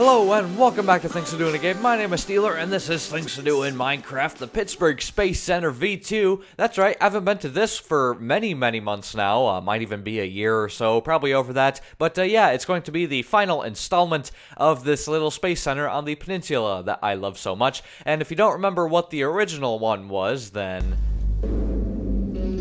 Hello and welcome back to Things to Do in a Game. My name is Steeler and this is Things to Do in Minecraft, the Pittsburgh Space Center V2. That's right, I haven't been to this for many months now, might even be a year or so, probably over that. But yeah, it's going to be the final installment of this little space center on the peninsula that I love so much. And if you don't remember what the original one was, then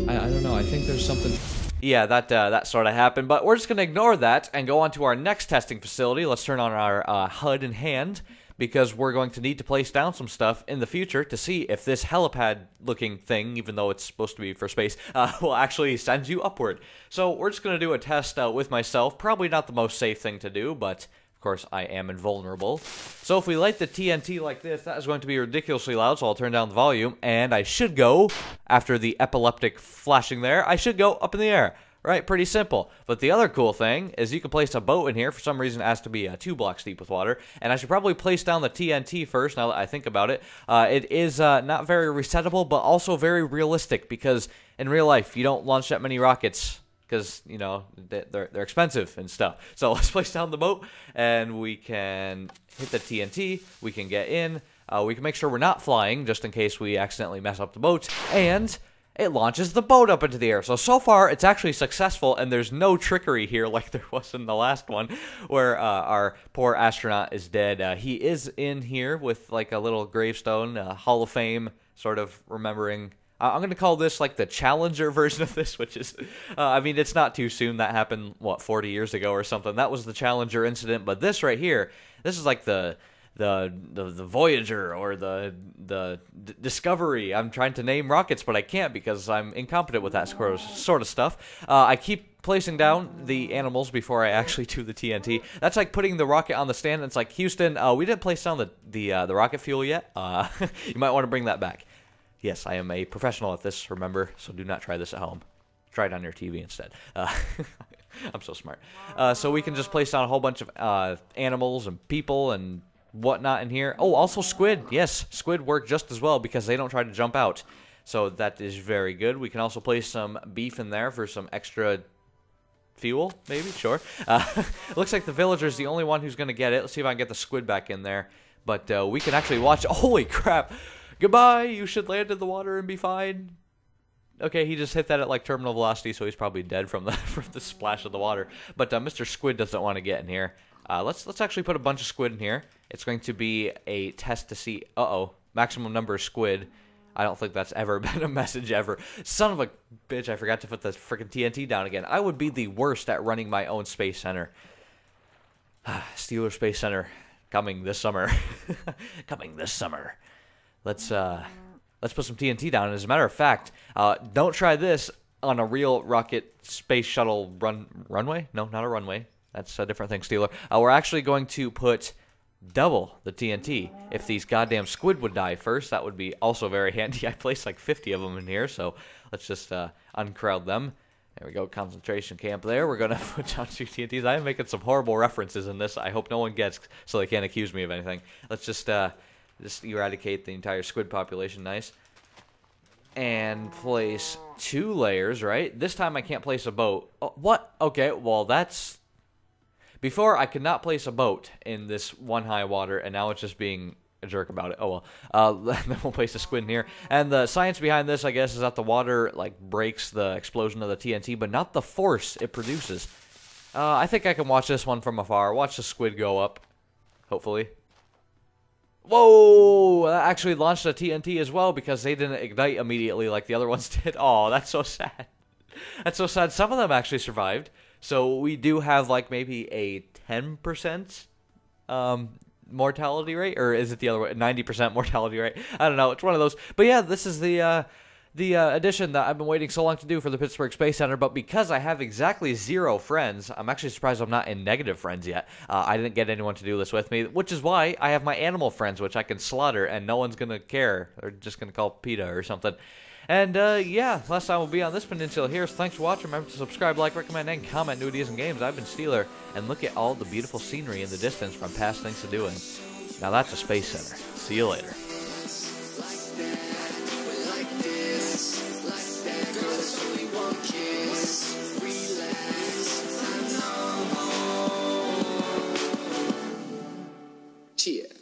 I don't know, I think there's something... Yeah, that sort of happened, but we're just going to ignore that and go on to our next testing facility. Let's turn on our HUD in hand, because we're going to need to place down some stuff in the future to see if this helipad-looking thing, even though it's supposed to be for space, will actually send you upward. So we're just going to do a test with myself. Probably not the most safe thing to do, but... Of course, I am invulnerable. So if we light the TNT like this, that is going to be ridiculously loud, so I'll turn down the volume. And I should go, after the epileptic flashing there, I should go up in the air. Right? Pretty simple. But the other cool thing is you can place a boat in here. For some reason, it has to be 2 blocks deep with water. And I should probably place down the TNT first, now that I think about it. It is not very resettable, but also very realistic, because in real life, you don't launch that many rockets. Because, you know, they're expensive and stuff. So let's place down the boat, and we can hit the TNT, we can get in, we can make sure we're not flying, just in case we accidentally mess up the boat, and it launches the boat up into the air. So far, it's actually successful, and there's no trickery here like there was in the last one, where our poor astronaut is dead. He is in here with, like, a little gravestone, Hall of Fame, sort of remembering... I'm going to call this, like, the Challenger version of this, which is, I mean, it's not too soon. That happened, what, 40 years ago or something. That was the Challenger incident, but this right here, this is like the Voyager or the Discovery. I'm trying to name rockets, but I can't because I'm incompetent with that sort of stuff. I keep placing down the animals before I actually do the TNT. That's like putting the rocket on the stand. It's like, Houston, we didn't place down the rocket fuel yet. You might want to bring that back. Yes, I am a professional at this, remember, so do not try this at home. Try it on your TV instead. I'm so smart. So we can just place down a whole bunch of animals and people and whatnot in here. Oh, also squid. Yes, squid work just as well because they don't try to jump out. So that is very good. We can also place some beef in there for some extra fuel, maybe? Sure. Looks like the villager is the only one who's going to get it. Let's see if I can get the squid back in there. But we can actually watch... Holy crap! Goodbye, you should land in the water and be fine. Okay, he just hit that at like terminal velocity, so he's probably dead from the splash of the water. But Mr. Squid doesn't want to get in here. Let's actually put a bunch of squid in here. It's going to be a test to see... maximum number of squid. I don't think that's ever been a message ever. Son of a bitch, I forgot to put the freaking TNT down again. I would be the worst at running my own space center. Steeler Space Center coming this summer. Coming this summer. Let's put some TNT down. And as a matter of fact, don't try this on a real rocket space shuttle runway. No, not a runway. That's a different thing, Steeler. We're actually going to put double the TNT. If these goddamn squid would die first, that would be also very handy. I placed like 50 of them in here, so let's just uncrowd them. There we go, concentration camp there. We're going to put down 2 TNTs. I am making some horrible references in this. I hope no one gets, so they can't accuse me of anything. Let's just eradicate the entire squid population. Nice. And place 2 layers, right? This time I can't place a boat. Oh, what? Okay, well that's... Before I could not place a boat in this one high water, and now it's just being a jerk about it. Oh well. Then we'll place a squid in here. And the science behind this, I guess, is that the water like breaks the explosion of the TNT, but not the force it produces. I think I can watch this one from afar. Watch the squid go up. Hopefully. Whoa! That actually launched a TNT as well because they didn't ignite immediately like the other ones did. Oh, that's so sad. That's so sad. Some of them actually survived. So we do have like maybe a 10% mortality rate, or is it the other way? 90% mortality rate? I don't know. It's one of those. But yeah, this is the addition that I've been waiting so long to do for the Pittsburgh Space Center. But because I have exactly 0 friends, I'm actually surprised I'm not in negative friends yet. I didn't get anyone to do this with me, which is why I have my animal friends, which I can slaughter, and no one's gonna care. They're just gonna call PETA or something. And, yeah, last time we'll be on this peninsula here, so thanks for watching. Remember to subscribe, like, recommend, and comment new ideas and games. I've been Steeler, and look at all the beautiful scenery in the distance from past Things to Do. And now that's a space center. See you later. Cheers.